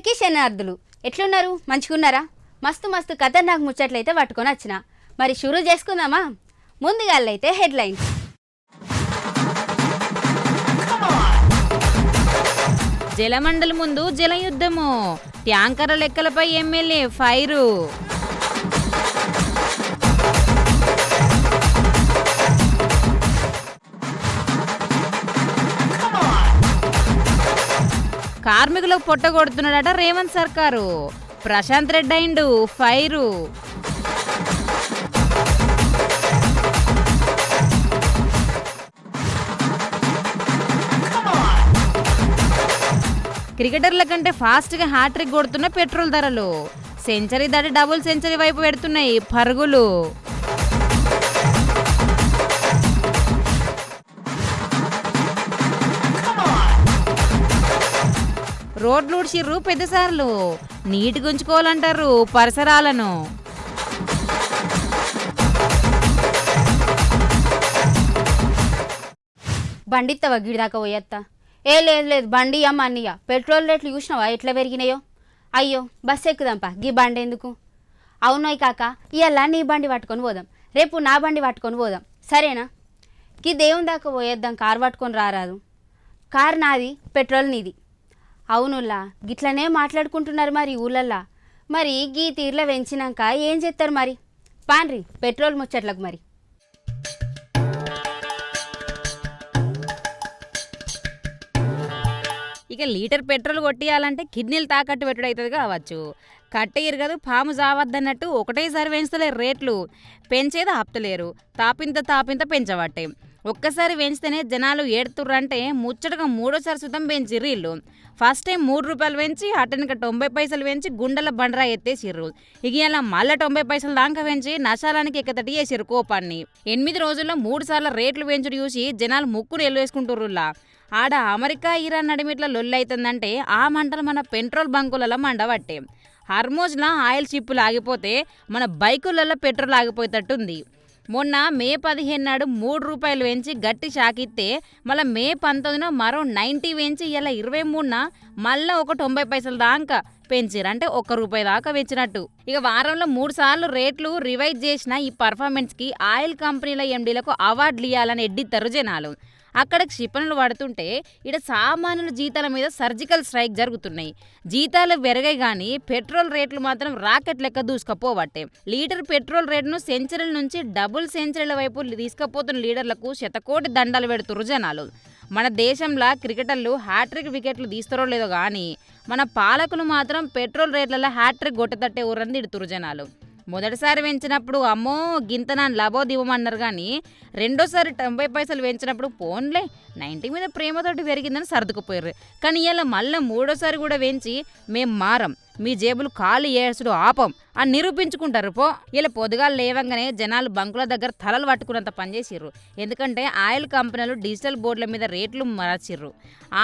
అందరికీ శనార్థులు. ఎట్లున్నారు? మంచిగున్నారా? మస్తు మస్తు ఖతర్నాక్ ముచ్చట్లయితే పట్టుకొని వచ్చిన. మరి షురూ చేసుకుందామా? ముందుగాళ్ళైతే హెడ్లైన్స్. జలమండలి ముందు జలయుద్ధము, ట్యాంకర్ల లెక్కలపై ఎమ్మెల్యే ఫైరు. కార్మికులకు పొట్టగొడుతున్నాడట రేవంత్ సర్కారు. ప్రశాంత్ రెడ్డి అయిండు ఫైరు. క్రికెటర్ల కంటే ఫాస్ట్గా హ్యాట్రిక్ కొడుతున్న పెట్రోల్ ధరలు. సెంచరీ దాటి డబుల్ సెంచరీ వైపు పెడుతున్నాయి పరుగులు. రోడ్లు ఊడ్చిర్రు పెద్దసార్లు, నీటి గుంచుకోవాలంటారు పరిసరాలను. బండి ఇస్తావా? గిడిదాకా పోయేత్తా. లేదు బండి అమ్మ అన్నయ్య. పెట్రోల్ రేట్లు చూసినావా ఎట్లా పెరిగినాయో? అయ్యో బస్సు ఎక్కుదాంపా, గీ బండి ఎందుకు? అవునోయ్ కాక, ఇవాళ నీ బండి పట్టుకొని పోదాం, రేపు నా బండి పట్టుకొని పోదాం, సరేనా? గీ దేవుని దాకా పోయేద్దాం, కారు పట్టుకొని రారాదు. కారు నాది, పెట్రోల్ నీది. అవునుల్లా, గిట్లనే మాట్లాడుకుంటున్నారు మరి ఊళ్ళల్లా. మరి గీ తీర్ల పెంచినాక ఏం చేస్తారు మరి? పాన్రి పెట్రోల్ ముచ్చట్లకు. మరి ఇక లీటర్ పెట్రోల్ కొట్టియాలంటే కిడ్నీలు తాకట్టు పెట్టుడు అవుతుంది కావచ్చు. కట్టెయ్యరు కదా, పాము జావద్దన్నట్టు ఒకటేసారి పెంచుతలేరు రేట్లు. పెంచేది ఆపుతలేరు, తాపింత పెంచబట్టే. ఒక్కసారి పెంచితేనే జనాలు ఏడుతుర్రంటే ముచ్చటగా మూడోసారి సుతం పెంచిర్రు వీళ్ళు. ఫస్ట్ టైం 3 రూపాయలు పెంచి అటెనక 90 పైసలు పెంచి గుండెల బండరా ఎత్తేసిర్రు. ఇక ఇలా మళ్ళీ 90 పైసలు దాకా పెంచి నశాలానికి ఎక్కతటి చేసిర్రు కోపాన్ని. 8 రోజుల్లో 3 సార్లు రేట్లు పెంచుడు చూసి జనాలు ముక్కును ఎల్లేసుకుంటుర్రులా. ఆడ అమెరికా ఇరాన్ నడిమిట్ల లొల్లైతుందంటే ఆ మంటలు మన పెట్రోల్ బంకులలో మండబట్టే. హర్మోజ్లా ఆయిల్ షిప్పులు ఆగిపోతే మన బైకులలో పెట్రోల్ ఆగిపోయేటట్టుంది. మొన్న మే 15 నాడు 3 రూపాయలు పెంచి గట్టి షాకిస్తే మళ్ళీ మే 19న మరో 90 పెంచి ఇలా 23న మళ్ళీ ఒక 90 పైసలు దాకా పెంచారు. అంటే 1 రూపాయి దాకా పెంచినట్టు. ఇక వారంలో 3 సార్లు రేట్లు రివైజ్ చేసిన ఈ పర్ఫార్మెన్స్కి ఆయిల్ కంపెనీల ఎండీలకు అవార్డులు ఇవ్వాలని ఎడ్డిద్దరు జనాలు. అక్కడికి క్షిపణులు పడుతుంటే ఇక్కడ సామాన్యుల జీతాల మీద సర్జికల్ స్ట్రైక్ జరుగుతున్నాయి. జీతాలు పెరగాయి కానీ పెట్రోల్ రేట్లు మాత్రం రాకెట్ లెక్క దూసుకపోవట్టే. లీటర్ పెట్రోల్ రేటును సెంచరీల నుంచి డబుల్ సెంచరీల వైపు తీసుకుపోతున్న లీడర్లకు శతకోటి దండాలు పెడుతుర్రు జనాలు. మన దేశంలో క్రికెటర్లు హ్యాట్రిక్ వికెట్లు తీస్తారో లేదో కానీ మన పాలకులు మాత్రం పెట్రోల్ రేట్లలో హ్యాట్రిక్ కొట్టతట్టే ఊరని తిడుతురు జనాలు. మొదటిసారి పెంచినప్పుడు అమ్మో గింతనాన్ని లబో దివమన్నారు కానీ రెండోసారి 90 పైసలు పెంచినప్పుడు పోన్లే 90 మీద ప్రేమతోటి పెరిగిందని సర్దుకుపోయారు. కానీ ఇలా మళ్ళీ మూడోసారి కూడా పెంచి మేం మారం, మీ జేబులు ఖాళీ ఏసుడు ఆపం అని నిరూపించుకుంటారు పో. ఇలా పొద్దుగాలు లేవంగానే జనాలు బంకుల దగ్గర తలలు పట్టుకున్నంత పనిచేసిర్రు. ఎందుకంటే ఆయిల్ కంపెనీలు డిజిటల్ బోర్డుల మీద రేట్లు మార్చిర్రు.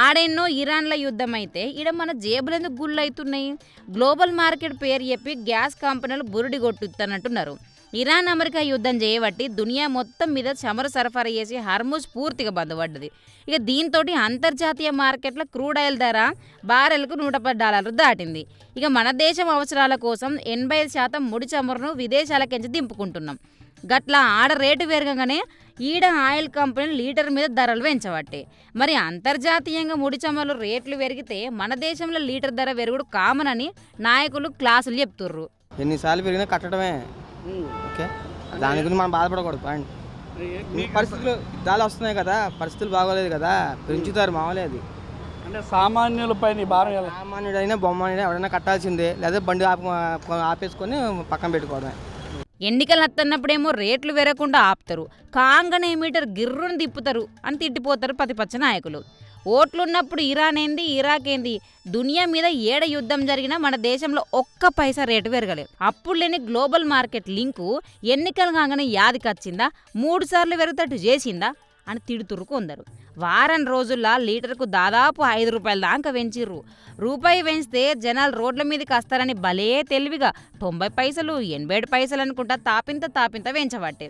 ఆడెన్నో ఇరాన్ల యుద్ధం అయితే ఈడ మన జేబులు ఎందుకు గుళ్ళు అవుతున్నాయి? గ్లోబల్ మార్కెట్ పేరు చెప్పి గ్యాస్ కంపెనీలు బురుడి కొట్టుతానంటున్నారు. ఇరాన్ అమెరికా యుద్ధం చేయబట్టి దునియా మొత్తం మీద చమురు సరఫరా చేసి హర్మూజ్ పూర్తిగా బందపడ్డది. ఇక దీంతో అంతర్జాతీయ మార్కెట్లో క్రూడ్ ఆయిల్ ధర బారెల్కు $110 దాటింది. ఇక మన దేశం అవసరాల కోసం 85% ముడి చమురును విదేశాలకించి దింపుకుంటున్నాం. గట్లా ఆడ రేటు పెరగగానే ఈడ ఆయిల్ కంపెనీలు లీటర్ మీద ధరలు పెంచబట్టే. మరి అంతర్జాతీయంగా ముడి చమురు రేట్లు పెరిగితే మన దేశంలో లీటర్ ధర పెరుగుడు కామన్ అని నాయకులు క్లాసులు చెప్తుర్రు. ఎన్నిసార్లు పెరిగినా కట్టడమే. ఓకే, దాని గురించి మనం బాధపడకూడదు. పరిస్థితులు యుద్ధాలు వస్తున్నాయి కదా, పరిస్థితులు బాగోలేదు కదా, పెంచుతారు మామూలేదు. అంటే సామాన్యులపై భారం, సామాన్యుడైనా బొమ్మనైనా ఎవరైనా కట్టాల్సిందే, లేదా బండి ఆపేసుకొని పక్కన పెట్టుకోవడమే. ఎన్నికలు వస్తున్నప్పుడేమో రేట్లు పెరగకుండా ఆపుతారు, కాంగనే మీటర్ గిర్రును తిప్పుతారు అని తిట్టిపోతారు ప్రతిపక్ష నాయకులు. ఓట్లున్నప్పుడు ఇరాన్ ఏంది, ఇరాక్ ఏంది, దునియా మీద ఏడ యుద్ధం జరిగినా మన దేశంలో ఒక్క పైసా రేటు పెరగలేదు. అప్పుడు లేని గ్లోబల్ మార్కెట్ లింకు ఎన్నికలు కాగానే యాదికొచ్చిందా? 3 సార్లు పెరుగుతట్టు చేసిందా అని తిడుతురు కొందరు. వారం రోజుల్లో లీటర్కు దాదాపు 5 రూపాయల దాకా పెంచిర్రు. రూపాయి పెంచితే జనాలు రోడ్ల మీదకి వస్తారని భలే తెలివిగా 90 పైసలు 87 పైసలు అనుకుంటా తాపింత పెంచబట్టే.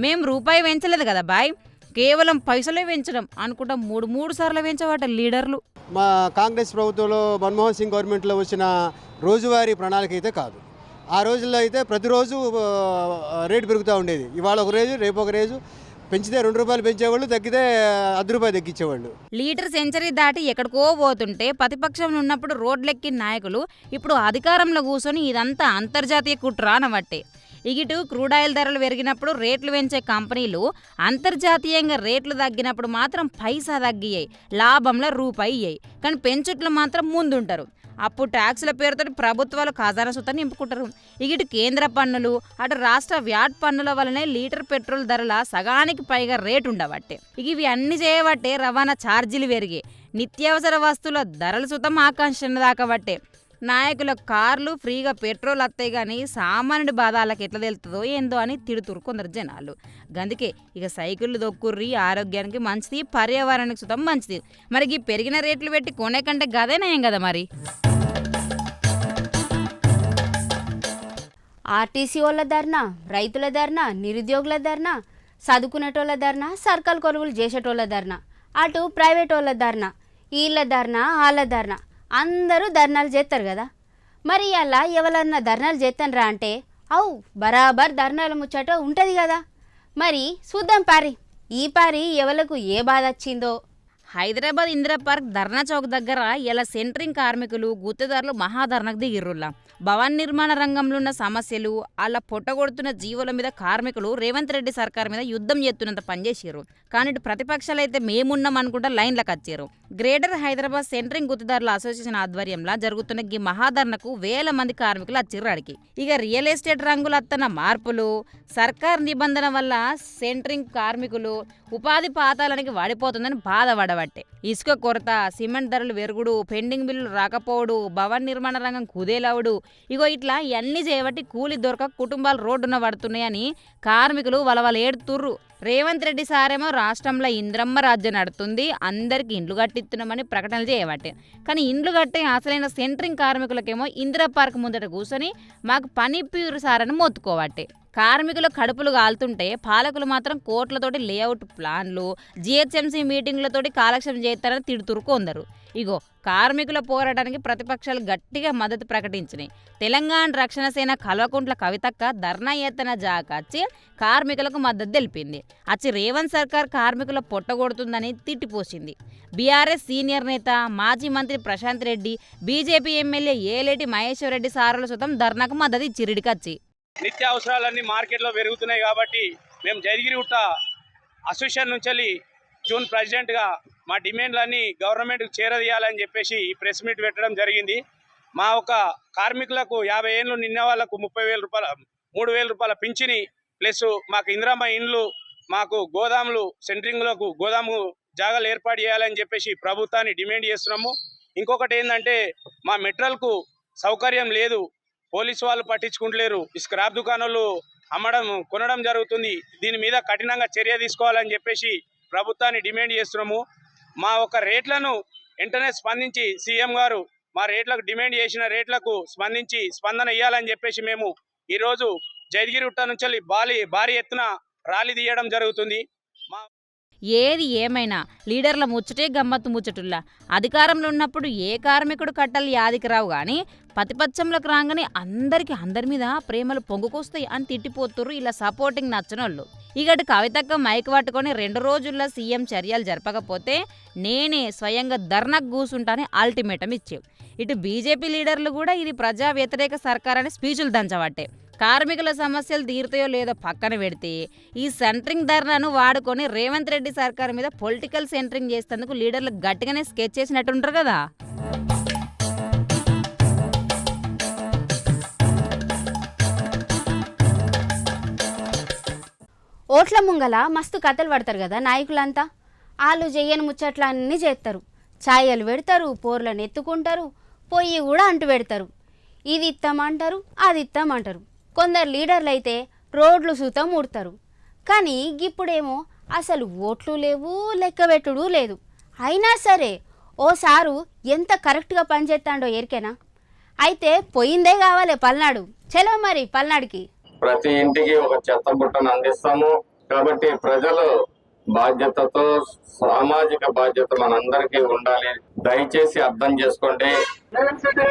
మేం రూపాయి పెంచలేదు కదా బాయ్, కేవలం పైసలే పెంచడం అనుకుంటా 3 సార్లు పెంచబట్ట లీడర్లు. మా కాంగ్రెస్ ప్రభుత్వంలో మన్మోహన్ సింగ్ గవర్నమెంట్లో వచ్చిన రోజువారీ ప్రణాళిక అయితే కాదు. ఆ రోజుల్లో అయితే ప్రతిరోజు రేటు పెరుగుతూ ఉండేది. ఇవాళ ఒక రోజు రేపు ఒక రోజు పెంచితే 2 రూపాయలు పెంచేవాళ్ళు, తగ్గితే ₹10 తగ్గించేవాళ్ళు. లీటర్ సెంచరీ దాటి ఎక్కడికో పోతుంటే ప్రతిపక్షంలో ఉన్నప్పుడు రోడ్లెక్కిన నాయకులు ఇప్పుడు అధికారంలో కూర్చొని ఇదంతా అంతర్జాతీయ కుట్ర అనబట్టే. ఇగిటు క్రూడ్ ఆయిల్ ధరలు పెరిగినప్పుడు రేట్లు పెంచే కంపెనీలు అంతర్జాతీయంగా రేట్లు తగ్గినప్పుడు మాత్రం పైసా తగ్గియాయి, లాభంలో రూపాయి ఇయ్యాయి. కానీ పెంచుట్లు మాత్రం ముందుంటారు. అప్పుడు ట్యాక్సుల పేరుతో ప్రభుత్వాలు ఖజానా సుతా నింపుకుంటారు. ఇటు కేంద్ర పన్నులు అటు రాష్ట్ర వ్యాట్ పన్నుల వల్లనే లీటర్ పెట్రోల్ ధరల సగానికి పైగా రేటు ఉండబట్టే. ఇవి అన్ని చేయబట్టే రవాణా ఛార్జీలు పెరిగి నిత్యావసర వస్తువుల ధరలు సుతం ఆకాంక్ష దాకబట్టే. నాయకుల కార్లు ఫ్రీగా పెట్రోల్ వస్తాయి కానీ సామాన్యుడి బాధ వాళ్ళకి ఎట్లా తెలుస్తుందో ఏందో అని తిడుతురు కొందరు జనాలు. అందుకే ఇక సైకిళ్ళు దొక్కుర్రి, ఆరోగ్యానికి మంచిది, పర్యావరణానికి సుతం మంచిది. మరి ఈ పెరిగిన రేట్లు పెట్టి కొనే కంటే గదేనాయం కదా మరి. ఆర్టీసీ వాళ్ళ ధర్నా, రైతుల ధర్నా, నిరుద్యోగుల ధర్నా, చదువుకునేటోళ్ళ ధర్నా, సర్కారు కొలువులు చేసేటోళ్ళ ధర్నా, అటు ప్రైవేట్ వాళ్ళ ధర్నా, వీళ్ళ ధర్నా వాళ్ళ ధర్నా, అందరూ ధర్నాలు చేస్తారు కదా. మరి అలా ఎవరన్నా ధర్నాలు చేస్తానరా అంటే అవు బరాబర్ ధర్నాల ముచ్చట ఉంటుంది కదా. మరి చూద్దాం పారి ఈ పారి ఎవలకు ఏ బాధ వచ్చిందో. హైదరాబాద్ ఇందిరా పార్క్ ధర్నా చౌక్ దగ్గర ఇలా సెంట్రింగ్ కార్మికులు గుత్తేదారులు మహాధర్నాకు దిగిర్రులా. భవన్ నిర్మాణ రంగంలో ఉన్న సమస్యలు అలా పొట్టగొడుతున్న జీవుల మీద కార్మికులు రేవంత్ రెడ్డి సర్కార్ మీద యుద్ధం చేస్తున్నంత పనిచేసారు. కానీ ఇటు ప్రతిపక్షాలు అయితే మేమున్నాం అనుకుంటా లైన్లకు వచ్చారు. గ్రేటర్ హైదరాబాద్ సెంట్రింగ్ గుత్తేదారుల అసోసియేషన్ ఆధ్వర్యంలో జరుగుతున్న ఈ మహాధర్నకు వేల మంది కార్మికులు వచ్చిర్రు అడిగి. ఇక రియల్ ఎస్టేట్ రంగులు అత్తన మార్పులు, సర్కార్ నిబంధన వల్ల సెంట్రింగ్ కార్మికులు ఉపాధి పాతాలనికి వాడిపోతుందని బాధపడబట్టే. ఇసుక కొరత, సిమెంట్ ధరలు పెరుగుడు, పెండింగ్ బిల్లులు రాకపోవడు, భవన్ నిర్మాణ రంగం కుదేలవుడు, ఇగో ఇట్లా ఇవన్నీ చేయబట్టి కూలి దొరక కుటుంబాలు రోడ్డున పడుతున్నాయని కార్మికులు వలవల ఏడుతుర్రు. రేవంత్ రెడ్డి సారేమో రాష్ట్రంలో ఇంద్రమ్మ రాజ్యం నడుతుంది, అందరికీ ఇండ్లు కట్టిస్తున్నామని ప్రకటనలు చేయబట్టే. కానీ ఇండ్లు కట్టే అసలైన సెంట్రింగ్ కార్మికులకేమో ఇందిరా పార్క్ ముందట కూర్చొని మాకు పని పీరు సారని మొత్తుకోబట్టే. కార్మికుల కడుపులు కాలుతుంటే పాలకులు మాత్రం కోట్లతోటి లేఅవుట్ ప్లాన్లు, జిహెచ్ఎంసీ మీటింగ్లతోటి కాలక్షేపం చేస్తారని తిడుతురు కొందరు. ఇగో కార్మికుల పోరాటానికి ప్రతిపక్షాలు గట్టిగా మద్దతు ప్రకటించినాయి. తెలంగాణ రక్షణ సేన కల్వకుంట్ల కవితక్క ధర్నా ఎత్తన జాకచ్చి కార్మికులకు మద్దతు తెలిపింది. అచ్చి రేవంత్ సర్కార్ కార్మికుల పొట్టగొడుతుందని తిట్టిపోసింది. బీఆర్ఎస్ సీనియర్ నేత మాజీ మంత్రి ప్రశాంత్ రెడ్డి, బీజేపీ ఎమ్మెల్యే ఏలేటి మహేశ్వర్ రెడ్డి సారుల సుతం ధర్నాకు మద్దతు ఇచ్చిరిడికచ్చి. నిత్యావసరాలన్నీ మార్కెట్లో పెరుగుతున్నాయి కాబట్టి మేము జయగిరిగుట్ట అసోసియేషన్ నుంచి జూన్ ప్రెసిడెంట్గా మా డిమాండ్లన్నీ గవర్నమెంట్కి చేరదీయాలని చెప్పేసి ఈ ప్రెస్ మీట్ పెట్టడం జరిగింది. మా ఒక కార్మికులకు 50 ఏళ్ళు నిన్న వాళ్ళకు 30,000 రూపాయల 3,000 రూపాయల పింఛని, ప్లస్ మాకు ఇందిరమ్మ ఇండ్లు, మాకు గోదాములు, సెంట్రింగ్లకు గోదాము జాగాలు ఏర్పాటు చేయాలని చెప్పేసి ప్రభుత్వాన్ని డిమాండ్ చేస్తున్నాము. ఇంకొకటి ఏంటంటే మా మెట్రల్కు సౌకర్యం లేదు, పోలీసు వాళ్ళు పట్టించుకుంటలేరు, స్క్రాప్ దుకాణాలు కొనడం జరుగుతుంది. దీని మీద కఠినంగా చర్య తీసుకోవాలని చెప్పేసి ప్రభుత్వాన్ని డిమాండ్ చేస్తున్నాము. మా ఒక రేట్లను వెంటనే స్పందించి సీఎం గారు మా రేట్లకు డిమాండ్ చేసిన రేట్లకు స్పందించి స్పందన ఇవ్వాలని చెప్పేసి మేము ఈరోజు జయగిరిగుట్ట నుంచి భారీ ఎత్తున ర్యాలీ తీయడం జరుగుతుంది. ఏది ఏమైనా లీడర్ల ముచ్చటే గమ్మత్తు ముచ్చటుల్లా. అధికారంలో ఉన్నప్పుడు ఏ కార్మికుడు కట్టలు యాదికి రావు కానీ ప్రతిపక్షంలోకి రాగానే అందరి మీద ప్రేమలు పొంగుకొస్తాయి అని తిట్టిపోతుర్రు ఇలా సపోర్టింగ్ నచ్చనోళ్ళు. ఇగటి కవితక్క మైక్ పట్టుకొని 2 రోజుల్లో సీఎం చర్యలు జరపకపోతే నేనే స్వయంగా ధర్నాకు కూసుంటానని అల్టిమేటం ఇచ్చావు. ఇటు బీజేపీ లీడర్లు కూడా ఇది ప్రజా వ్యతిరేక సర్కార్ అని స్పీచులు దంచబట్టే. కార్మికుల సమస్యలు తీరుతాయో లేదో పక్కన పెడితే ఈ సెంట్రింగ్ ధర్నాను వాడుకొని రేవంత్ రెడ్డి సర్కార్ మీద పొలిటికల్ సెంట్రింగ్ చేసేందుకు లీడర్లు గట్టిగానే స్కెచ్ చేసినట్టుంటారు కదా. ఓట్ల ముంగల మస్తు కథలు పడతారు కదా నాయకులంతా. వాళ్ళు చెయ్యని ముచ్చట్లు అన్నీ చేస్తారు, ఛాయలు పెడతారు, పోర్లను ఎత్తుకుంటారు, పొయ్యి కూడా అంటు పెడతారు. ఇది ఇస్తామంటారు, అది ఇస్తామంటారు. కొందరు లీడర్లు అయితే రోడ్లు సూతం ఊడతారు. కానీ ఇప్పుడేమో అసలు ఓట్లు లేవు, లెక్కబెట్టుడు లేదు. అయినా సరే ఓసారు ఎంత కరెక్ట్గా పనిచేస్తాడో ఎరికేనా. అయితే పోయిందే కావాలి పల్నాడు. చలో మరి పల్నాడుకి. ప్రతి ఇంటికి ఒక చెత్త బుట్టను అందిస్తాము. కాబట్టి ప్రజలు బాధ్యతతో, సామాజిక బాధ్యత మనందరికీ ఉండాలి. దయచేసి అర్థం చేసుకోండి. Clean city,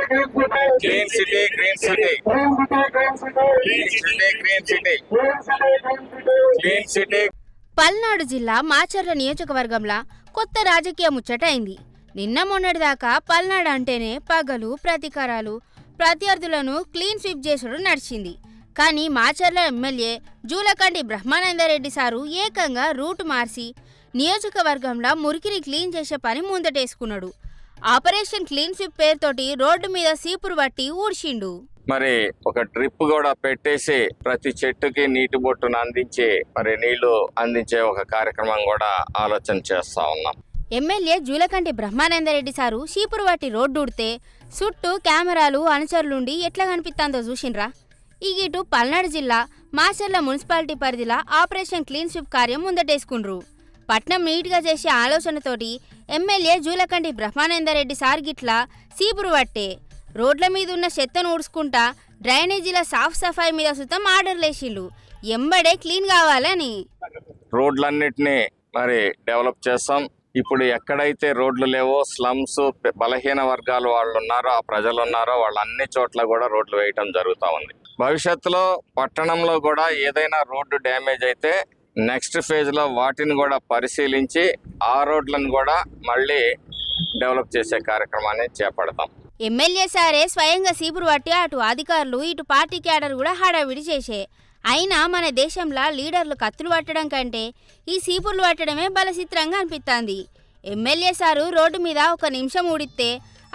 green city, clean city, green city, clean city. Palnadu జిల్లా మాచర్ల నియోజకవర్గంలో కొత్త రాజకీయ ముచ్చట అయింది. నిన్న మొన్నటిదాకా పల్నాడు అంటేనే పగలు ప్రతీకారాలు, ప్రత్యర్థులను క్లీన్ స్వీప్ చేసుడు నడిచింది. కానీ మాచర్ల ఎమ్మెల్యే జూలకంటి బ్రహ్మానందరెడ్డి సారు ఏకంగా రూటు మార్చి నియోజకవర్గంలో మురికిని క్లీన్ చేసే పని ముందటేసుకున్నాడు. ఆపరేషన్ క్లీన్ స్వీప్ పేరుతోటి రోడ్డు మీద సీపురు పట్టి ఊడ్చిండు. మరి ఒక ట్రిప్ కూడా పెట్టేసి ప్రతి చెట్టుకి నీటి బొట్టును అందించి మరి నీళ్లు అందించే ఒక కార్యక్రమం కూడా ఆలోచన చేస్తా ఉన్నాం. ఎమ్మెల్యే జూలకంటి బ్రహ్మానందరెడ్డి సారు సీపురు పట్టి రోడ్డు ఉడితే చుట్టూ కెమెరాలు అనుచరులుండి ఎట్లా కనిపిస్తుందో చూసిండ్రా. ఇటు పల్నాడు జిల్లా మాచర్ల మున్సిపాలిటీ పరిధిలో ఆపరేషన్ క్లీన్ స్వీప్ కార్యం ముందటేసుకుండ్రు. పట్నం నీట్గా చేసే ఆలోచనతోటి ఎమ్మెల్యే జూలకంటి బ్రహ్మానందరెడ్డి సార్ గిట్లా సీపురు పట్టే రోడ్ల మీద ఉన్న చెత్తను ఊడ్చుకుంటా డ్రైనేజీల సాఫ్ సఫాయి మీద సుతం ఆర్డర్లేసిండు. ఎంబడే క్లీన్ కావాలని రోడ్లన్నిటినీ మరి డెవలప్ చేస్తాం. ఇప్పుడు ఎక్కడైతే రోడ్లు లేవో, స్లమ్స్, బలహీన వర్గాల వాళ్ళు ఉన్నారో, ఆ ప్రజలు ఉన్నారో, వాళ్ళ అన్ని చోట్ల కూడా రోడ్లు వేయటం జరుగుతూ ఉంది. భవిష్యత్తులో పట్టణంలో కూడా ఏదైనా రోడ్డు డ్యామేజ్ అయితే నెక్స్ట్ ఫేజ్లో వాటిని కూడా పరిశీలించి ఆ రోడ్లను కూడా మళ్ళీ డెవలప్ చేసే కార్యక్రమాన్ని చేపడతాం. ఎమ్మెల్యే సారే స్వయంగా సీపురు పట్టి అటు అధికారులు ఇటు పార్టీ క్యాడర్ కూడా హడావిడి చేసే. అయినా మన దేశంలో లీడర్లు కత్తులు పట్టడం కంటే ఈ సీపుర్లు పట్టడమే బలచిత్రంగా అనిపిస్తుంది. ఎమ్మెల్యే సారు రోడ్డు మీద ఒక నిమిషం ఊడితే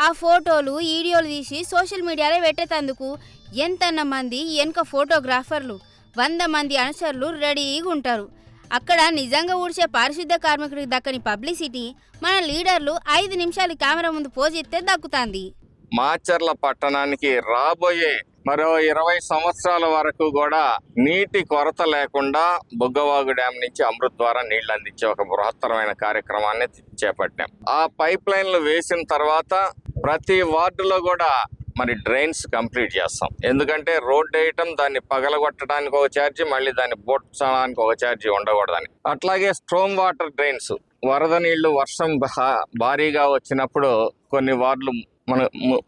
ఆ ఫోటోలు వీడియోలు తీసి సోషల్ మీడియాలో పెట్టేందుకు ఎంతన్న మంది వెనుక ఫోటోగ్రాఫర్లు, 100 మంది అనుచరులు రెడీగా ఉంటారు. అక్కడ నిజంగా ఊడ్చే పారిశుద్ధ కార్మికుడికి దక్కని పబ్లిసిటీ మన లీడర్లు 5 నిమిషాలు కెమెరా ముందు పోజిస్తే దక్కుతుంది. మాచర్ల పట్టణానికి రాబోయే మరో 20 సంవత్సరాల వరకు కూడా నీటి కొరత లేకుండా బుగ్గవాగు డ్యామ్ నుంచి అమృత్ ద్వారా నీళ్లు అందించే ఒక బృహత్తరమైన కార్యక్రమాన్ని చేపట్టాం. ఆ పైప్ లైన్లు వేసిన తర్వాత ప్రతి వార్డులో కూడా మరి డ్రైన్స్ కంప్లీట్ చేస్తాం. ఎందుకంటే రోడ్ వేయటం, దాన్ని పగలగొట్టడానికి ఒక ఛార్జీ, మళ్ళీ దాన్ని బోట్చడానికి ఒక ఛార్జీ ఉండకూడదని. అట్లాగే స్ట్రోమ్ వాటర్ డ్రైన్స్, వరద నీళ్లు వర్షం భారీగా వచ్చినప్పుడు కొన్ని వార్డులు మన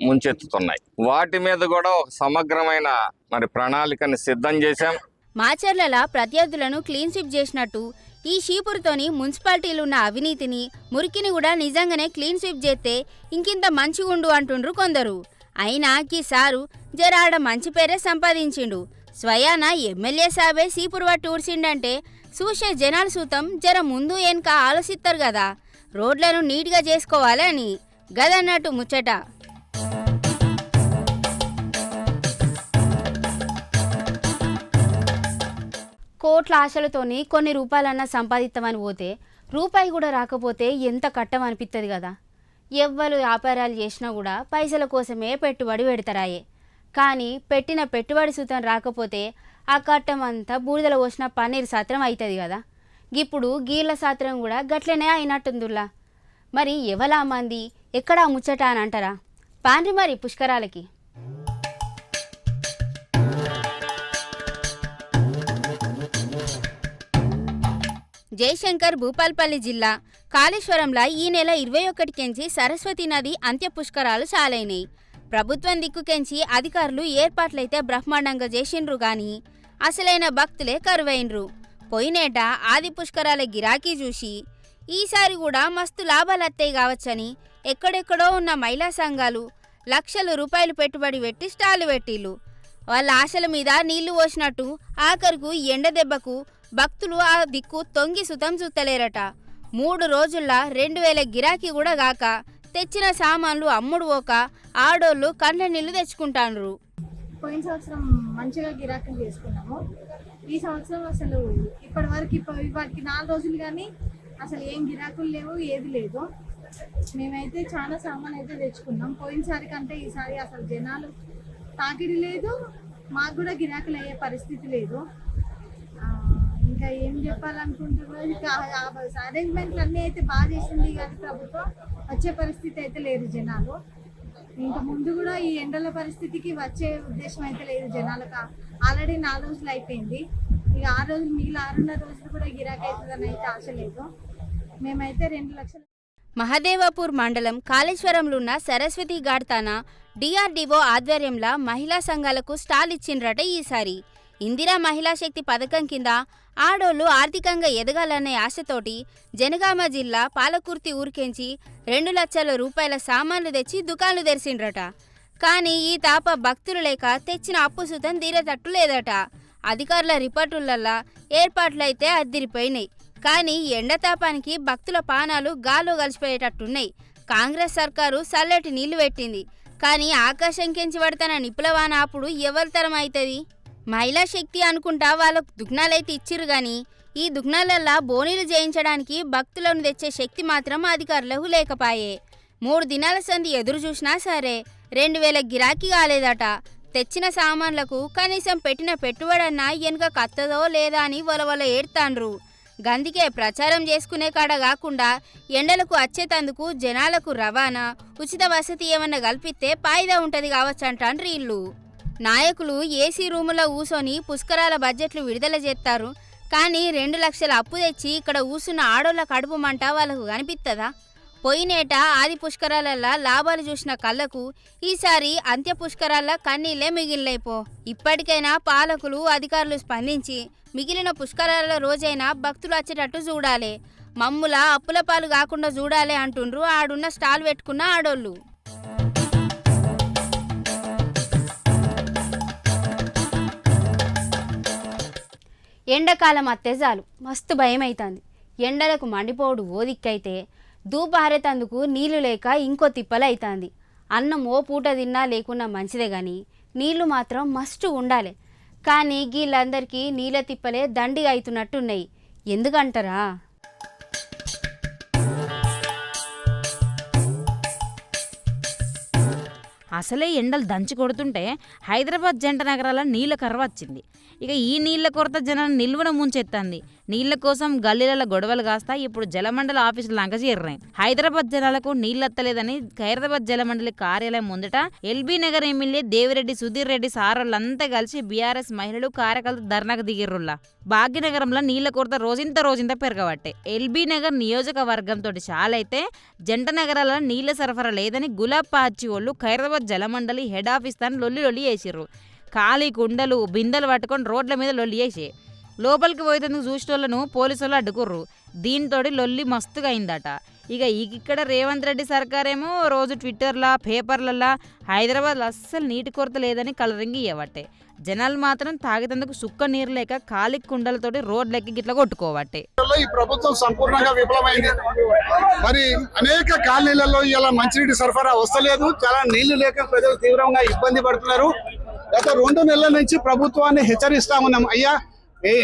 ముంచెత్తుతున్నాయి. వాటి మీద కూడా ఒక సమగ్రమైన మరి ప్రణాళికని సిద్ధం చేశాం. మాచర్ల ప్రత్యర్థులను క్లీన్ స్వీప్ చేసినట్టు ఈ షీపురుతోని మున్సిపాలిటీలు ఉన్న అవినీతిని, మురికిని కూడా నిజంగానే క్లీన్ స్వీప్ చేస్తే ఇంకింత మంచిగుండు అంటుండ్రు కొందరు. అయినా ఈ సారు జరాడ మంచి పేరే సంపాదించిండు. స్వయాన ఎమ్మెల్యే సాబే సీపురు పట్టి ఊడ్చిండంటే చూసే జనాలు సూతం జర ముందు వెనక ఆలోచిస్తారు కదా, రోడ్లను నీట్గా చేసుకోవాలని గదన్నట్టు ముచ్చట. కోట్ల ఆశలతోని కొన్ని రూపాయలన్నా సంపాదిస్తామని పోతే రూపాయి కూడా రాకపోతే ఎంత కట్టమనిపిస్తుంది కదా. ఎవ్వరు వ్యాపారాలు చేసినా కూడా పైసల కోసమే పెట్టుబడి పెడతారాయే. కానీ పెట్టిన పెట్టుబడి సూతం రాకపోతే ఆ కట్టమంతా బూడిదల పోసిన పన్నీరు సాత్రం అవుతుంది కదా. ఇప్పుడు గీళ్ళ సాత్రం కూడా గట్లనే అయినట్టుందిలా. మరి ఎవలా మంది ఎక్కడా ముచ్చట అని అంటారా? పాండ్రి మరి పుష్కరాలకి. జయశంకర్ భూపాల్పల్లి జిల్లా కాళేశ్వరంలో ఈ నెల 21కెంచి సరస్వతి నది అంత్య పుష్కరాలు చాలైనాయి. ప్రభుత్వం దిక్కుకెంచి అధికారులు ఏర్పాట్లయితే బ్రహ్మాండంగా చేసిండ్రు గాని అసలైన భక్తులే కరువైనరు. పోయినేట ఆది పుష్కరాల గిరాకీ చూసి ఈసారి కూడా మస్తు లాభాలత్తాయి కావచ్చని ఎక్కడెక్కడో ఉన్న మహిళా సంఘాలు లక్షల రూపాయలు పెట్టుబడి పెట్టి స్టాళ్లు పెట్టిళ్ళు. వాళ్ళ ఆశల మీద నీళ్లు పోసినట్టు ఆఖరుకు ఎండ దెబ్బకు భక్తులు ఆ దిక్కు తొంగి సుతం చూస్తలేరట. 3 రోజుల్లో 2000 గిరాకీ కూడా గాక తెచ్చిన సామాన్లు అమ్ముడు పోక ఆడోళ్ళు కండ్ల నీళ్లు తెచ్చుకుంటాండ్రు. పోయిన సంవత్సరం మంచిగా గిరాకీలు చేసుకున్నాము. ఈ సంవత్సరం అసలు ఇప్పటి వరకు వాటికి 4 రోజులు కానీ అసలు ఏం గిరాకులు లేవు, ఏది లేదు. మేమైతే చాలా సామాన్ అయితే తెచ్చుకున్నాం. పోయినసారి కంటే ఈసారి అసలు జనాలు తాకిడి లేదు, మాకు కూడా గిరాకులు అయ్యే పరిస్థితి లేదు. ఇంకా ఏం చెప్పాలనుకుంటున్నారు, అరేంజ్మెంట్లు అన్నీ అయితే బాగా చేసింది కానీ ప్రభుత్వం వచ్చే పరిస్థితి అయితే లేదు జనాలు. ఇంకా ముందు కూడా ఈ ఎండల పరిస్థితికి వచ్చే ఉద్దేశం అయితే లేదు జనాలకు. ఆల్రెడీ 4 రోజులు అయిపోయింది. ఇక 6 రోజులు మిగిలిన 6.5 రోజులు కూడా గిరాకీ అవుతుందని అయితే ఆశ లేదు. మేమైతే 2 లక్షలు. మహదేవపూర్ మండలం కాళేశ్వరంలో ఉన్న సరస్వతి ఘాట్తాన డిఆర్డీఓ ఆధ్వర్యంలో మహిళా సంఘాలకు స్టాల్ ఇచ్చిండ్రట. ఈసారి ఇందిరా మహిళా శక్తి పథకం కింద ఆడోళ్లు ఆర్థికంగా ఎదగాలనే ఆశతోటి జనగామ జిల్లా పాలకుర్తి ఊరికెంచి 2 లక్షల రూపాయల సామాన్లు తెచ్చి దుకాణాలు తెరిచిండ్రట. కానీ ఈ తాప భక్తులు లేక తెచ్చిన అప్పు సుతం తీరేటట్టు లేదట. అధికారుల రిపోర్టులల్లా ఏర్పాట్లయితే అద్దిరిపోయినాయి. కానీ ఎండతాపానికి భక్తుల పానాలు గాల్లో కలిసిపోయేటట్టున్నాయి. కాంగ్రెస్ సర్కారు చల్లటి నీళ్లు పెట్టింది, కానీ ఆకాశం కెంచి పడతాన నిపులవాన అప్పుడు ఎవరి తరం అవుతుంది? మహిళా శక్తి అనుకుంటా వాళ్ళకు దుగ్నాలైతే ఇచ్చిర్రు, కానీ ఈ దుగ్నాలల్లా బోనీలు చేయించడానికి భక్తులను తెచ్చే శక్తి మాత్రం అధికారులకు లేకపాయే. 3 దినాల సంధి ఎదురు చూసినా సరే 2000 గిరాకీ కాలేదట. తెచ్చిన సామాన్లకు కనీసం పెట్టిన పెట్టుబడన్నా వెనుక కత్తదో లేదా అని వలవల ఏడ్తాండ్రు. గందికే ప్రచారం చేసుకునే కాడ కాకుండా ఎండలకు వచ్చేతందుకు జనాలకు రవాణా, ఉచిత వసతి ఏమన్నా కల్పిస్తే పాయిదా ఉంటుంది కావచ్చంటాండ్రు వీళ్ళు. నాయకులు ఏసీ రూములో కూసొని పుష్కరాల బడ్జెట్లు విడుదల చేస్తారు, కానీ 2 లక్షల అప్పు తెచ్చి ఇక్కడ కూసున్న ఆడోళ్ళ కడుపు మంట వాళ్ళకు కనిపిస్తుందా? పోయినేట ఆది పుష్కరాలల్లా లాభాలు చూసిన కళ్ళకు ఈసారి అంత్య పుష్కరాల కన్నీళ్లే మిగిలినైపో. ఇప్పటికైనా పాలకులు అధికారులు స్పందించి మిగిలిన పుష్కరాల రోజైనా భక్తులు వచ్చేటట్టు చూడాలి, మమ్ముల అప్పుల పాలు కాకుండా చూడాలి అంటుండ్రు ఆడున్న స్టాల్ పెట్టుకున్న ఆడోళ్ళు. ఎండాకాలం అత్తే చాలు మస్తు భయం అవుతుంది. ఎండలకు మండిపోడు ఓ దిక్కైతే దూపారేతందుకు నీళ్లు లేక ఇంకో తిప్పలైతుంది. అన్నం ఓ పూట తిన్నా లేకున్నా మంచిదే కానీ నీళ్లు మాత్రం మస్తు ఉండాలి. కానీ వీళ్ళందరికీ నీళ్ళ తిప్పలే దండిగా అవుతున్నట్టున్నాయి. ఎందుకంటారా? అసలే ఎండలు దంచి కొడుతుంటే హైదరాబాద్ జంట నగరాల నీళ్ళ కర్వ వచ్చింది. ఇక ఈ నీళ్ల కొరత జనాన్ని నిల్వన ముంచెత్తంది. నీళ్ల కోసం గల్లీల గొడవలు కాస్తా ఇప్పుడు జలమండలి ఆఫీసులు లంక చేరినాయి. హైదరాబాద్ జనాలకు నీళ్ళెత్తలేదని ఖైరతాబాద్ జలమండలి కార్యాలయం ముందట ఎల్బీ నగర్ ఎమ్మెల్యే దేవిరెడ్డి సుధీర్ రెడ్డి సారోళ్ళంతా కలిసి బీఆర్ఎస్ మహిళలు కార్యకర్తలు ధర్నాకు దిగిర్రుల్లా. భాగ్యనగరంలో నీళ్ల కొరత రోజంత పెరగబట్టే ఎల్బీ నగర్ నియోజకవర్గంతో చాలైతే జంట నగరాల నీళ్ల సరఫరా లేదని గులాబ్ పాచి వాళ్ళు ఖైరతాబాద్ జలమండలి హెడ్ ఆఫీస్ తాను లొల్లి వేసిర్రు. ఖాళీ కుండలు బిందెలు పట్టుకొని రోడ్ల మీద లొల్లి వేసి లోపలికి పోయేందుకు చూసేటోళ్లను పోలీసులు అడ్డుకుర్రు. దీంతో లొల్లి మస్తుగా అయిందట. ఇక ఇక్కడ రేవంత్ రెడ్డి సర్కారేమో రోజు ట్విట్టర్లా పేపర్లల్లా హైదరాబాద్లో అస్సలు నీటి కొరత లేదని కలరింగ్ ఇవ్వబట్టే జనాలు మాత్రం తాగేందుకు సుక్క నీరు లేక ఖాళీ కుండలతోటి రోడ్లెక్కి గిట్లా కొట్టుకోవట్టే. ఈ ప్రభుత్వం సంపూర్ణంగా విఫలమైంది. మరి అనేక కాలనీలలో ఇలా మంచినీటి సరఫరా వస్తలేదు. చాలా నీళ్లు లేక ప్రజలు తీవ్రంగా ఇబ్బంది పడుతున్నారు. గత 2 నెలల నుంచి ప్రభుత్వాన్ని హెచ్చరిస్తా ఉన్నాం, అయ్యా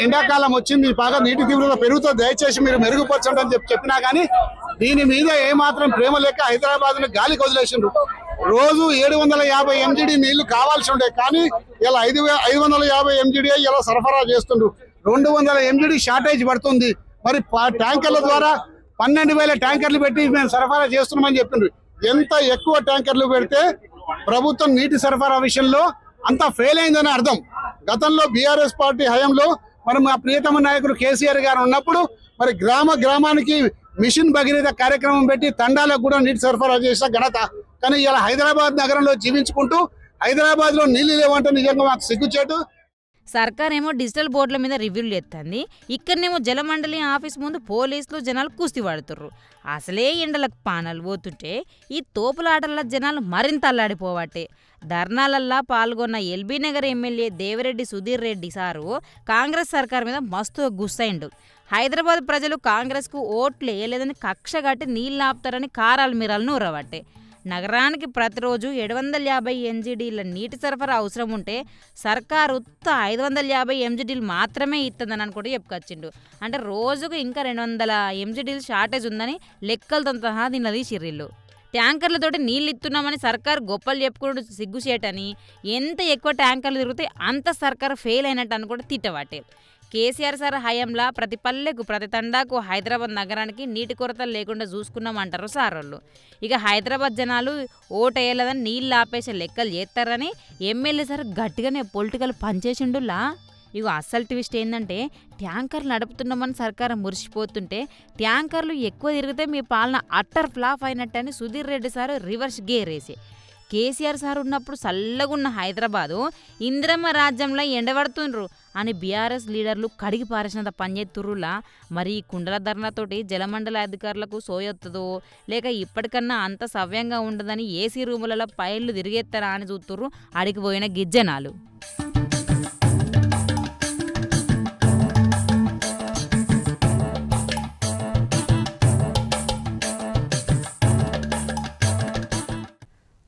ఎండాకాలం వచ్చింది, బాగా నీటి తీవ్రత పెరుగుతుంది, దయచేసి మీరు మెరుగుపరచండి అని చెప్పినా కానీ దీని మీద ఏమాత్రం ప్రేమ లేక హైదరాబాద్ ను గాలికి వదిలేసిండ్రు. రోజు 750 MGD నీళ్లు కావాల్సి ఉండే, కానీ ఇలా 550 MGD ఇలా సరఫరా చేస్తుండ్రు. 200 MGD షార్టేజ్ పడుతుంది. మరి ట్యాంకర్ల ద్వారా 12,000 ట్యాంకర్లు పెట్టి మేము సరఫరా చేస్తున్నామని చెప్పిండ్రు. ఎంత ఎక్కువ ట్యాంకర్లు పెడితే ప్రభుత్వం నీటి సరఫరా విషయంలో అంతా ఫెయిల్ అయిందని అర్థం. గతంలో బీఆర్ఎస్ పార్టీ హయాంలో మరి మా ప్రియతమ నాయకుడు కేసీఆర్ గారు ఉన్నప్పుడు మరి గ్రామానికి మిషన్ భగీరథ కార్యక్రమం పెట్టి తండాలకు కూడా నీటి సరఫరా చేసిన ఘనత. కానీ ఇలా హైదరాబాద్ నగరంలో జీవించుకుంటూ హైదరాబాద్ లో నీళ్లు లేవంటే నిజంగా మాకు సిగ్గుచేటు. సర్కార్ ఏమో డిజిటల్ బోర్డుల మీద రివ్యూలు చేస్తుంది, ఇక్కడనేమో జలమండలి ఆఫీస్ ముందు పోలీసులు జనాలు కుస్తీ పడుతుర్రు. అసలే ఎండలకు పానాలు పోతుంటే ఈ తోపులాటల్లో జనాలు మరింత అల్లాడిపోవట్టే. ధర్నాలల్లా పాల్గొన్న LB Nagar MLA Devireddy Sudheer Reddy sir Congress సర్కార్ మీద మస్తు గుస్సైండు. హైదరాబాద్ ప్రజలు కాంగ్రెస్కు ఓట్లు వేయలేదని కక్ష కట్టి నీళ్ళు ఆపుతారని కారాలు మీరాలు నూరవట్టే. నగరానికి ప్రతిరోజు 750 MGDల నీటి సరఫరా అవసరం ఉంటే సర్కారు 550 MGDలు మాత్రమే ఇస్తుందని అనుకుంటూ చెప్పుకొచ్చిండు. అంటే రోజుకు ఇంకా 200 MGDలు షార్టేజ్ ఉందని లెక్కలతో సహా దీనిలో తీసిర్రిల్లు. ట్యాంకర్లతోటి నీళ్ళు ఇస్తున్నామని సర్కారు గొప్పలు చెప్పుకుంటూ సిగ్గుచేటని, ఎంత ఎక్కువ ట్యాంకర్లు తిరిగితే అంత సర్కారు ఫెయిల్ అయినట్టు అనుకుంటే తిట్టవాటే. కేసీఆర్ సార్ హయాంలా ప్రతి పల్లెకు ప్రతి తండాకు హైదరాబాద్ నగరానికి నీటి కొరతలు లేకుండా చూసుకున్నామంటారు సార్ వాళ్ళు. ఇక హైదరాబాద్ జనాలు ఓటేయలేదని నీళ్ళు ఆపేసే లెక్కలు చేస్తారని ఎమ్మెల్యే సార్ గట్టిగానే పొలిటికల్ పనిచేసిండులా. ఇగో అస్సలు ట్విస్ట్ ఏంటంటే ట్యాంకర్లు నడుపుతున్నామని సర్కారం మురిసిపోతుంటే ట్యాంకర్లు ఎక్కువ తిరిగితే మీ పాలన అట్టర్ ఫ్లాప్ అయినట్టని Sudheer Reddy sir reverse gear వేసి కేసీఆర్ సార్ ఉన్నప్పుడు చల్లగున్న హైదరాబాదు ఇందిరమ్మ రాజ్యంలో ఎండబడుతుండ్రు అని బీఆర్ఎస్ లీడర్లు కడిగి పారేసినంత పనిచేస్తుర్రులా. మరి ఈ కుండల ధర్నాతోటి జలమండల అధికారులకు సోయొత్తదో లేక ఇప్పటికన్నా అంత సవ్యంగా ఉండదని ఏసీ రూములలో పైర్లు తిరిగేస్తారా అని చూస్తుర్రు అడిగిపోయిన గిజ్జనాలు.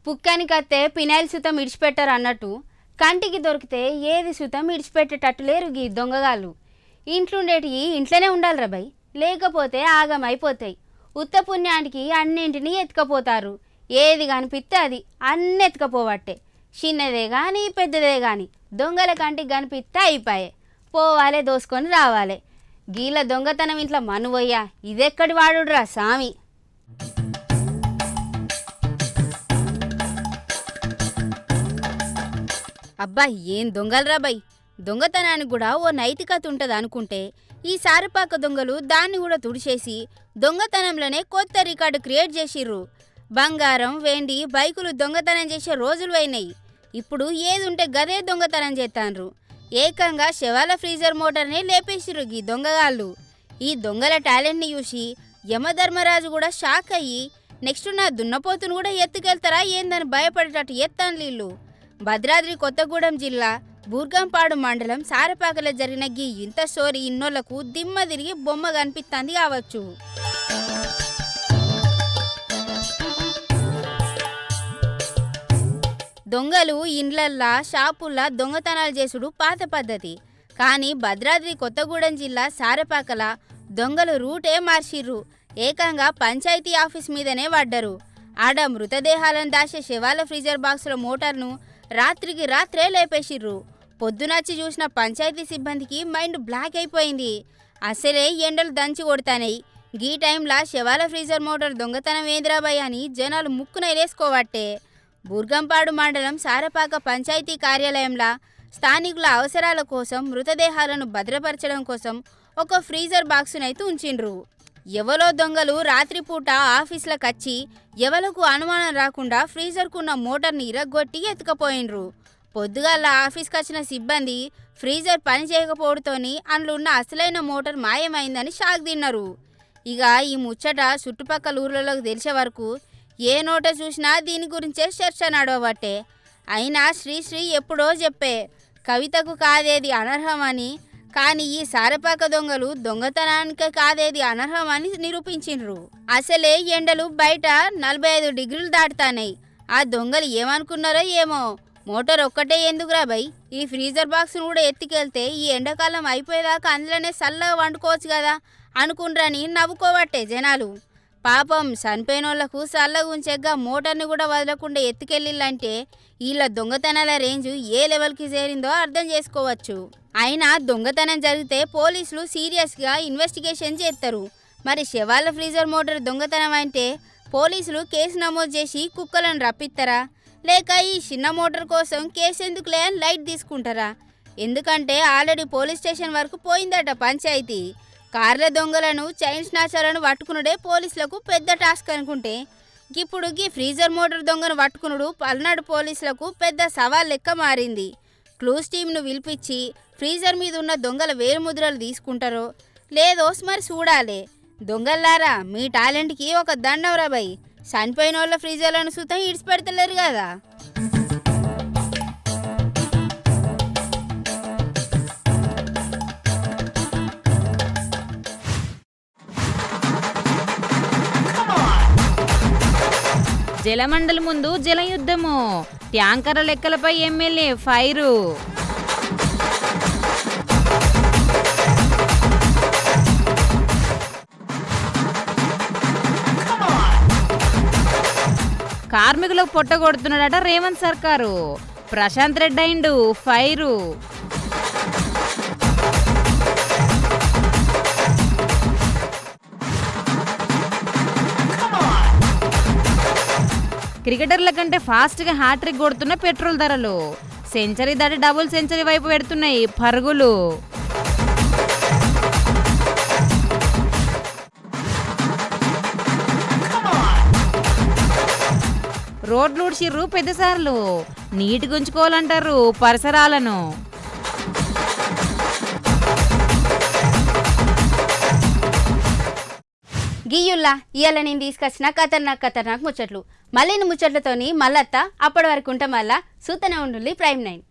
పుక్కానికి అత్తే పినాయిల్ సుతం ఇడిచిపెట్టారు అన్నట్టు కంటికి దొరికితే ఏది సుతం ఇడిచిపెట్టేటట్టు లేరు గీ దొంగగాళ్ళు. ఇంట్లుండేటివి ఇంట్లోనే ఉండాలిరా బై, లేకపోతే ఆగమైపోతాయి. ఉత్త పుణ్యానికి అన్నింటినీ ఎత్తుకపోతారు. ఏది కనిపిస్తే అది అన్ని ఎత్తుకపోవట్టే. చిన్నదే కానీ పెద్దదే కానీ దొంగల కంటికి కనిపిస్తే అయిపోయే, పోవాలే దోసుకొని రావాలి. గీళ్ళ దొంగతనం ఇంట్లో మనువయ్యా, ఇదెక్కడి వాడుడ్రా సామి. అబ్బా ఏం దొంగలరా బై, దొంగతనానికి కూడా ఓ నైతికత ఉంటుంది అనుకుంటే ఈ సారపాక దొంగలు దాన్ని కూడా తుడిచేసి దొంగతనంలోనే కొత్త రికార్డు క్రియేట్ చేసిర్రు. బంగారం వెండి బైకులు దొంగతనం చేసే రోజులు అయినాయి. ఇప్పుడు ఏది ఉంటే గదే దొంగతనం చేస్తాన్రు. ఏకంగా శవాల ఫ్రీజర్ మోటార్నే లేపేసిర్రు ఈ దొంగగాళ్ళు. ఈ దొంగల టాలెంట్ని చూసి యమధర్మరాజు కూడా షాక్ అయ్యి నెక్స్ట్ నా దున్నపోతును కూడా ఎత్తుకెళ్తారా ఏందని భయపడేటట్టు ఎత్తాను వీళ్ళు. భద్రాద్రి కొత్తగూడెం జిల్లా బూర్గంపాడు మండలం సారపాకలో జరిగిన గీ ఇంత స్టోరీ ఇన్నోళ్లకు దిమ్మ తిరిగి బొమ్మ కనిపిస్తుంది కావచ్చు. దొంగలు ఇండ్లల్లా షాపుల్లా దొంగతనాలు చేసుడు పాత పద్ధతి. కానీ భద్రాద్రి కొత్తగూడెం జిల్లా సారపాకల దొంగలు రూటే మార్చిర్రు. ఏకంగా పంచాయతీ ఆఫీస్ మీదనే పడ్డరు. ఆడ మృతదేహాలను దాచే శవాల ఫ్రీజర్ బాక్సుల మోటార్ను రాత్రికి రాత్రే లేపేసిర్రు. పొద్దునచ్చి చూసిన పంచాయతీ సిబ్బందికి మైండ్ బ్లాక్ అయిపోయింది. అసలే ఎండలు దంచి కొడతానాయి, గీ టైంలా శవాల ఫ్రీజర్ మోటార్ దొంగతనం ఏంద్రాబాయ్ అని జనాలు ముక్కున వేసుకోవట్టే. బూర్గంపాడు మండలం సారపాక పంచాయతీ కార్యాలయంలో స్థానికుల అవసరాల కోసం మృతదేహాలను భద్రపరచడం కోసం ఒక ఫ్రీజర్ బాక్సునైతే ఉంచిండ్రు. ఎవలో దొంగలు రాత్రిపూట ఆఫీసులకు వచ్చి ఎవలకు అనుమానం రాకుండా ఫ్రీజర్కున్న మోటార్ని ఇరగ్గొట్టి ఎత్తుకపోయిండ్రు. పొద్దుగాల ఆఫీస్కి వచ్చిన సిబ్బంది ఫ్రీజర్ పని చేయకపోవడంతోని అందులో ఉన్న అసలైన మోటార్ మాయమైందని షాక్ తిన్నారు. ఇక ఈ ముచ్చట చుట్టుపక్కల ఊర్లలోకి తెలిసే వరకు ఏ నోట చూసినా దీని గురించే చర్చ నడవబట్టే. అయినా శ్రీశ్రీ ఎప్పుడో చెప్పే కవితకు కాదేది అనర్హమని, కానీ ఈ సారపాక దొంగలు దొంగతనానికి కాదేది అనర్హమని నిరూపించిండ్రు. అసలే ఎండలు బయట 45 డిగ్రీలు దాటుతాయి. ఆ దొంగలు ఏమనుకున్నారో ఏమో, మోటార్ ఒక్కటే ఎందుకురా బై, ఈ ఫ్రీజర్ బాక్స్ను కూడా ఎత్తుకెళ్తే ఈ ఎండాకాలం అయిపోయేదాకా అందులోనే చల్లగా వండుకోవచ్చు కదా అనుకుండ్రని నవ్వుకోబట్టే జనాలు. పాపం చనిపోయిన వాళ్ళకు చల్లగా ఉంచగా మోటార్ని కూడా వదలకుండా ఎత్తుకెళ్ళిళ్ళంటే వీళ్ళ దొంగతనాల రేంజ్ ఏ లెవెల్కి చేరిందో అర్థం చేసుకోవచ్చు. అయినా దొంగతనం జరిగితే పోలీసులు సీరియస్గా ఇన్వెస్టిగేషన్ చేస్తారు. మరి శవాల ఫ్రీజర్ మోటార్ దొంగతనం అంటే పోలీసులు కేసు నమోదు చేసి కుక్కలను రప్పిస్తారా, లేక ఈ చిన్న మోటార్ కోసం కేసు ఎందుకులే అని లైట్ తీసుకుంటారా? ఎందుకంటే ఆల్రెడీ పోలీస్ స్టేషన్ వరకు పోయిందట పంచాయతీ. కార్ల దొంగలను చైన్ స్నాచర్లను పట్టుకునుడే పోలీసులకు పెద్ద టాస్క్ అనుకుంటే ఇప్పుడు ఈ ఫ్రీజర్ మోటార్ దొంగను పట్టుకునుడు పల్నాడు పోలీసులకు పెద్ద సవాల్ లెక్క మారింది. క్లూస్ టీంను పిలిపించి ఫ్రీజర్ మీద ఉన్న దొంగల వేలుముద్రలు తీసుకుంటారో లేదో మరి చూడాలి. దొంగల్లారా, మీ టాలెంట్కి ఒక దండం రాబాయ్. చనిపోయిన వాళ్ళ ఫ్రీజర్లను సుతం ఇడిచిపెడతలేరు కదా. జలమండలి ముందు జలయుద్ధము, ట్యాంకర్ల లెక్కలపై ఎమ్మెల్యే ఫైరు. కార్మికులకు పొట్టగొడుతున్నాడట రేవంత్ సర్కారు. ప్రశాంత్ రెడ్డి అయిండు ఫైరు. క్రికెటర్ల కంటే ఫాస్ట్గా హ్యాట్రిక్ కొడుతున్న పెట్రోల్ ధరలు. సెంచరీ దాటి డబుల్ సెంచరీ వైపు పెడుతున్నాయి పరుగులు. రోడ్లు ఊడ్చిర్రు పెద్దసార్లు, నీటి గుంజుకోవాలంటారు పరిసరాలను. గియ్యుల్లా ఇవాళ నేను తీసుకొచ్చిన ఖతర్నాక్ ముచ్చట్లు. మళ్ళీ ముచ్చట్లతోని మళ్ళత్తా. అప్పటి వరకు ఉంటాం. మళ్ళా సూతనే ఉండుల్లి ప్రైమ్ 9.